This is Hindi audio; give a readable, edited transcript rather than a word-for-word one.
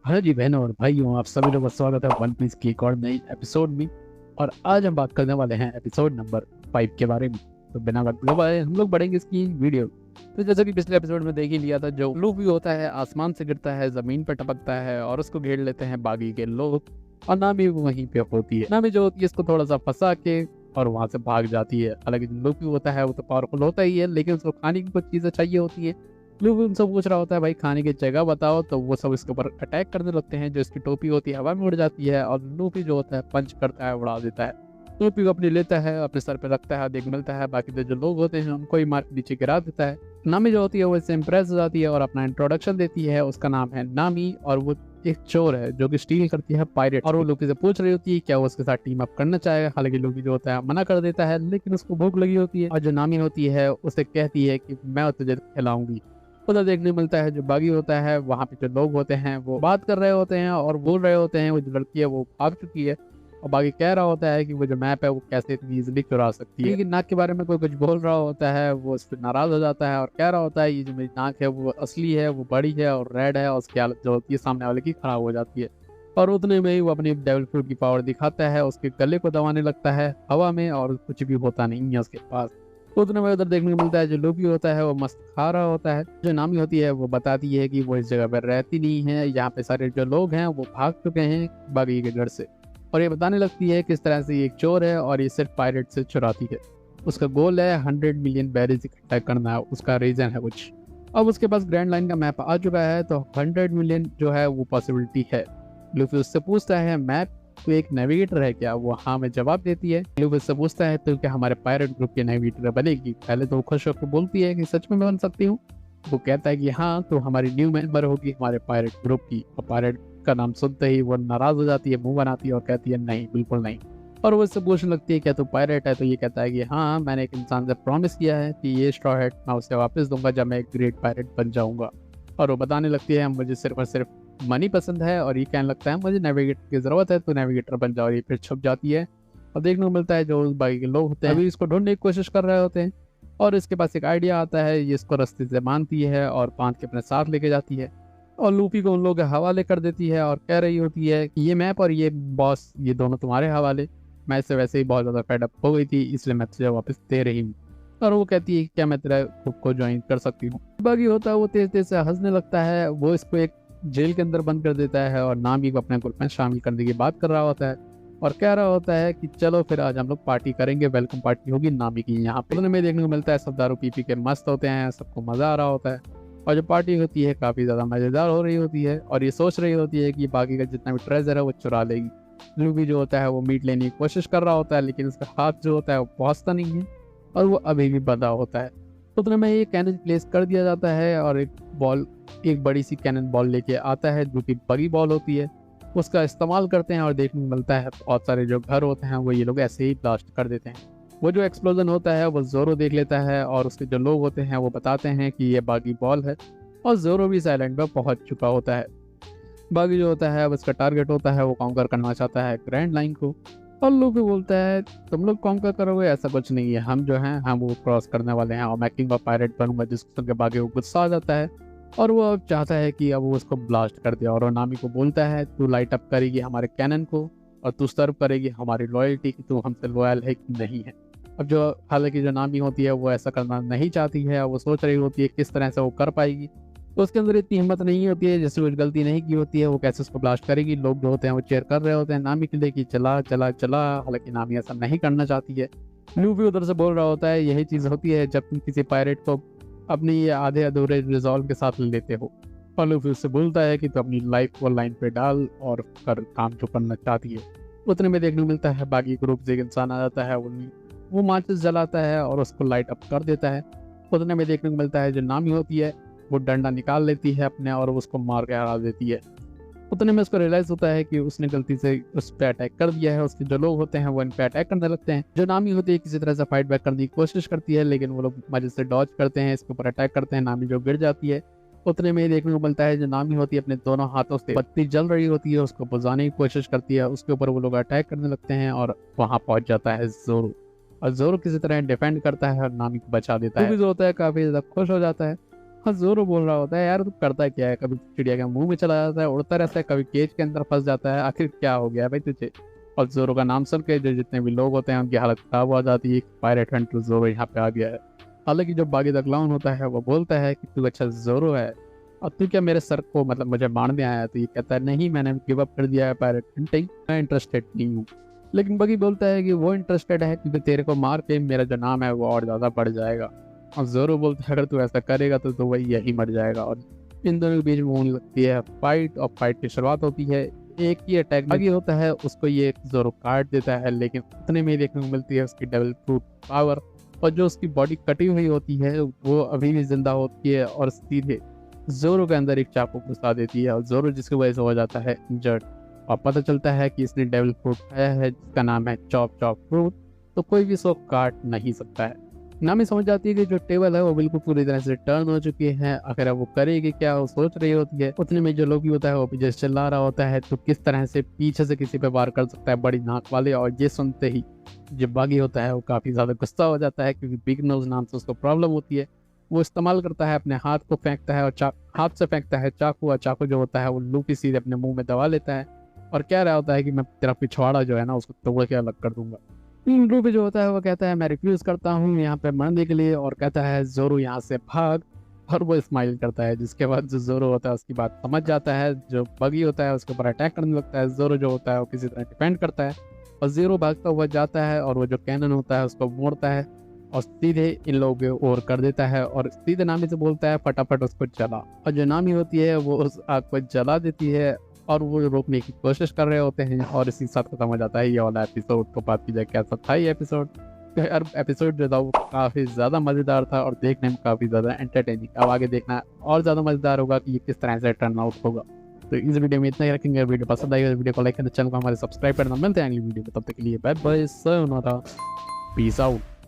हाँ जी बहनों और भाइयों, आप सभी लोगों का स्वागत है वन पीस की एक और नई एपिसोड में। और आज हम बात करने वाले हैं एपिसोड नंबर 5 के बारे में। तो बिना वक्त गवाए हम लोग बढ़ेंगे इसकी वीडियो। तो जैसा कि पिछले एपिसोड में देख ही लिया था, जो लूफी होता है आसमान से गिरता है, जमीन पर टपकता है और उसको घेर लेते हैं बागी के लोग। और नामी वहीं पे होती है। नामी जो होती है इसको थोड़ा सा फंसा के और वहां से भाग जाती है। हालांकि जो लूफी होता है वो तो पावरफुल होता ही है, लेकिन उसको खाने की कुछ चीजें चाहिए होती है। लूफी उनसे पूछ रहा होता है भाई खाने की जगह बताओ, तो वो सब इसके ऊपर अटैक करने लगते हैं। जो इसकी टोपी होती है हवा में उड़ जाती है और लूफी जो होता है पंच करता है, उड़ा देता है। लूफी को अपनी लेता है, अपने सर पे रखता है, देख मिलता है। बाकी जो लोग होते हैं उनको ही मार के नीचे गिरा देता है। नामी जो होती है वो इससे इम्प्रेस हो जाती है और अपना इंट्रोडक्शन देती है। उसका नाम है नामी और वो एक चोर है जो कि स्टील करती है पायरेट। और वो लूफी से पूछ रही होती है क्या वो उसके साथ टीम अप करना चाहेगा। हालांकि लूफी जो होता है मना कर देता है, लेकिन उसको भूख लगी होती है और जो नामी होती है उसे कहती है कि मैं तुझे खिलाऊंगी। उधर देखने मिलता है जो बागी होता है, वहाँ पे जो लोग होते हैं वो बात कर रहे होते हैं और बोल रहे होते हैं वो जो लड़की है वो भाग चुकी है। और बागी कह रहा होता है कि वो जो मैप है वो कैसे इतनी इजीली चुरा सकती है। लेकिन नाक के बारे में कोई कुछ बोल रहा होता है, वो उस पर नाराज हो जाता है और कह रहा होता है ये जो मेरी नाक है वो असली है, वो बड़ी है और रेड है, और उसकी हालत जो होती है सामने वाले की खराब हो जाती है। और उतने में ही वो अपनी डेविल फ्रूट की पावर दिखाता है, उसके गले को दबाने लगता है हवा में और कुछ भी होता नहीं है उसके पास। तो उतने में उधर देखने को मिलता है जो लूफी होता है वो मस्त खा रहा होता है। जो नामी होती है वो बताती है कि वो इस जगह पर रहती नहीं है, यहाँ पे सारे जो लोग हैं वो भाग चुके हैं बागी के घर से। और ये बताने लगती है किस तरह से ये एक चोर है और ये सिर्फ पायरेट से चुराती है। उसका गोल है 100 मिलियन बैरल्स इकट्ठा करना है, उसका रीजन है कुछ। अब उसके पास ग्रैंड लाइन का मैप आ चुका है, तो 100 मिलियन जो है वो पॉसिबिलिटी है। लूफी उससे पूछता है मैप तो एक नेविगेटर है क्या? वो हाँ में जवाब देती है। लूफी उससे पूछता है तो क्या हमारे पायरेट ग्रुप की नेविगेटर बनेगी? पहले तो वो खुश होकर बोलती है कि सच में बन सकती हूँ। वो कहता है कि हाँ, तो हमारी न्यू मेंबर होगी हमारे पायरेट ग्रुप की। और पायरेट का नाम सुनते ही वो नाराज हो जाती है, मुंह बनाती है और कहती है नहीं, बिल्कुल नहीं। और वो इससे पूछने लगती है क्या तू पायरेट है? तो ये कहता है कि हाँ, मैंने एक इंसान से प्रॉमिस किया है कि ये स्ट्रॉ हैट मैं उसे वापस दूंगा जब मैं एक ग्रेट पायरेट बन जाऊंगा। और वो बताने लगती है मुझे सिर्फ और सिर्फ मनी पसंद है, और ये कहने लगता है मुझे नेविगेटर की जरूरत है, तो नेविगेटर बन जाओ। ये फिर छुप जाती है। और देखने को मिलता है जो बाकी के लोग होते हैं अभी इसको ढूंढने की कोशिश कर रहे होते हैं। और इसके पास एक आइडिया आता है, ये इसको रास्ते से बांधती है और बांध के अपने साथ लेके जाती है। और लूफी को उन लोगों के हवाले कर देती है और कह रही होती है कि ये मैप और ये बॉस ये दोनों तुम्हारे हवाले। मैं इससे वैसे ही बहुत ज़्यादा फेड अप हो गई थी, इसलिए मैं तुझे वापस दे रही हूँ। और वो कहती है कि क्या मैं तेरा ग्रुप को ज्वाइन कर सकती हूँ? बाकी होता है वो तेज तेज से हंसने लगता है। वो इसको एक जेल के अंदर बंद कर देता है और नामी को अपने ग्रुप में शामिल करने की बात कर रहा होता है। और कह रहा होता है कि चलो फिर आज हम लोग पार्टी करेंगे, वेलकम पार्टी होगी नामी की यहाँ पे। में देखने को मिलता है सब दारू पी पी के मस्त होते हैं, सबको मजा आ रहा होता है। और जो पार्टी होती है काफ़ी ज़्यादा मज़ेदार हो रही होती है और ये सोच रही होती है कि बाकी का जितना भी ट्रेजर है वो चुरा लेगी। लूफी जो होता है वो मीट लेने की कोशिश कर रहा होता है, लेकिन उसका हाथ जो होता है वो पहुँचता नहीं है और वो अभी भी बंधा होता है। तो उतने में ये कैनन प्लेस कर दिया जाता है और एक बड़ी सी कैनन बॉल लेके आता है जो कि बगी बॉल होती है। उसका इस्तेमाल करते हैं और देखने को मिलता है बहुत सारे जो घर होते हैं वो ये लोग ऐसे ही ब्लास्ट कर देते हैं। वो जो एक्सप्लोजन होता है वो जोरो देख लेता है और उसके जो लोग होते हैं वो बताते हैं कि ये बागी बॉल है। और जोरो भी साइलेंट पर पहुंच चुका होता है। बागी जो होता है उसका टारगेट होता है वो काउंटर करना चाहता है ग्रैंड लाइन को। और लूफी बोलता है तुम लोग काउंटर करोगे? ऐसा कुछ नहीं है, हम जो हैं हम वो क्रॉस करने वाले हैं और मैं किंग ऑफ पायरेट बनूंगा। जिसको सुन के बागी को गुस्सा आ जाता है और वो अब चाहता है कि अब वो उसको ब्लास्ट कर दे। और वो नामी को बोलता है तू लाइट अप करेगी हमारे कैनन को और तू सर्व करेगी हमारी लॉयल्टी की तू हमसे लॉयल है कि नहीं है। अब जो हालांकि जो नामी होती है वो ऐसा करना नहीं चाहती है, वो सोच रही होती है किस तरह से वो कर पाएगी। तो उसके अंदर इतनी हिम्मत नहीं होती है, जैसे कुछ गलती नहीं की होती है वो कैसे उसको ब्लास्ट करेगी। लोग जो होते हैं वो चेयर कर रहे होते हैं नामी के लिए कि चला चला चला। हालांकि नामी ऐसा नहीं करना चाहती है। लूफी उधर से बोल रहा होता है यही चीज़ होती है जब तुम किसी पायरेट को अपनी ये आधे अधूरे रिजॉल्व के साथ ले लेते हो। और लूफी उससे बोलता है कि तू अपनी लाइफ को लाइन पे डाल और कर काम जो करना चाहती है। उतने में देखने को मिलता है बाकी ग्रुप से एक इंसान आ जाता है, वो माचिस जलाता है और उसको लाइट अप कर देता है। उतने में देखने को मिलता है जो नामी होती है वो डंडा निकाल लेती है अपने और उसको मार के हरा देती है। उतने में उसको रियलाइज होता है कि उसने गलती से उस पर अटैक कर दिया है। उसके जो लोग होते हैं वो इन पे अटैक करने लगते हैं। जो नामी होती है किसी तरह से फाइट बैक करने की कोशिश करती है, लेकिन वो लोग मजे से डॉज करते हैं, इसके ऊपर अटैक करते हैं। नामी जो गिर जाती है। उतने में ही देखने को मिलता है जो नामी होती है अपने दोनों हाथों से बत्ती जल रही होती है उसको बुझाने की कोशिश करती है। उसके ऊपर वो लोग अटैक करने लगते हैं और वहां पहुंच जाता है जोरो। और जोरो किसी तरह डिफेंड करता है और नामी को बचा देता है। जो होता है काफी ज्यादा खुश हो जाता है हाँ, जोरो बोल रहा होता है, यार तू करता क्या है, कभी चिड़िया के मुंह में चला जाता है, उड़ता रहता है, कभी केज के अंदर फंस जाता है, आखिर क्या हो गया है भाई तुझे। और जोरो का नाम सुन के जो जितने भी लोग होते हैं उनकी हालत खराब हो जाती है, पायरेट हंटर जोरो यहाँ पे आ गया है। हालांकि जो बागी द क्लाउन होता है वो बोलता है कि तू अच्छा जोरो है, और तू क्या मेरे सर को मतलब मुझे मारने आया है, तो ये कहता है नहीं, मैंने गिव अप कर दिया है पायरेट हंटिंग, मैं इंटरेस्टेड नहीं हूँ। लेकिन बगी बोलता है कि वो इंटरेस्टेड है क्योंकि तेरे को मार के मेरा जो नाम है वो और ज़्यादा बढ़ जाएगा। और जोरो बोलता है अगर तू ऐसा करेगा तो वही यही मर जाएगा। और इन दोनों के बीच में होने लगती है फाइट, और फाइट की शुरुआत होती है एक ही अटैक में। आगे होता है उसको ये जोरो काट देता है, लेकिन उतने में ही देखने को मिलती है उसकी डेविल फ्रूट पावर, और जो उसकी बॉडी कटी हुई होती है वो अभी भी जिंदा होती है और सीधे जोरो के अंदर एक चाकू घुसा देती है, और जोरो जिसकी वजह से हो जाता है इंजर्ड। और पता चलता है कि इसने डेविल फ्रूट खाया है जिसका नाम है चॉप चॉप फ्रूट, तो कोई भी इसको काट नहीं सकता है। नामी समझ जाती है कि जो टेबल है वो बिल्कुल पूरी तरह से टर्न हो चुकी है, आखिर वो करेगी क्या, वो सोच रही होती है। उतने में जो लोग भी होता है वो पीछे से चिल्ला रहा होता है, तो किस तरह से पीछे से किसी पे वार कर सकता है बड़ी नाक वाले। और ये सुनते ही जो बागी होता है वो काफी ज्यादा गुस्सा हो जाता है, क्योंकि बिग नोज नाम से उसको प्रॉब्लम होती है। वो इस्तेमाल करता है अपने हाथ को, फेंकता है और हाथ से फेंकता है चाकू, और चाकू जो होता है वो लूपी सीधे अपने मुंह में दबा लेता है, और कह रहा होता है कि मैं तेरा पिछवाड़ा जो है ना उसको तोड़ के अलग कर दूंगा। रूबी जो होता है वो कहता है मैं रिफ्यूज करता हूँ यहाँ पे मरने के लिए, और कहता है जोरो यहाँ से भाग, और वो स्माइल करता है। जिसके बाद जो जोरो होता है उसकी बात समझ जाता है, जो बगी होता है उसके ऊपर अटैक करने लगता है। जोरो जो होता है वो किसी तरह डिफेंड करता है, और जीरो भागता हुआ जाता है और वो जो कैनन होता है उसको मोड़ता है और सीधे इन लोगों के ओर कर देता है, और सीधे नामी से बोलता है फटाफट उसको जला। और जो नामी होती है वो उस आग को जला देती है, और वो रोकने की कोशिश कर रहे होते हैं, और इसी के साथ खत्म हो जाता है ये वाला एपिसोड। तो बात की जाए कैसा था ये एपिसोड, तो यार एपिसोड जो था वो काफ़ी ज़्यादा मज़ेदार था और देखने में काफ़ी ज़्यादा एंटरटेनिंग। अब आगे देखना और ज़्यादा मज़ेदार होगा कि ये किस तरह से टर्न आउट होगा। तो इस वीडियो में इतना ही रखेंगे। वीडियो पसंद आई वीडियो को लाइक करना, चैनल को हमारे सब्सक्राइब करना। मिलते हैं अगली वीडियो में, तब तक के लिए bye bye, sayonara, peace out.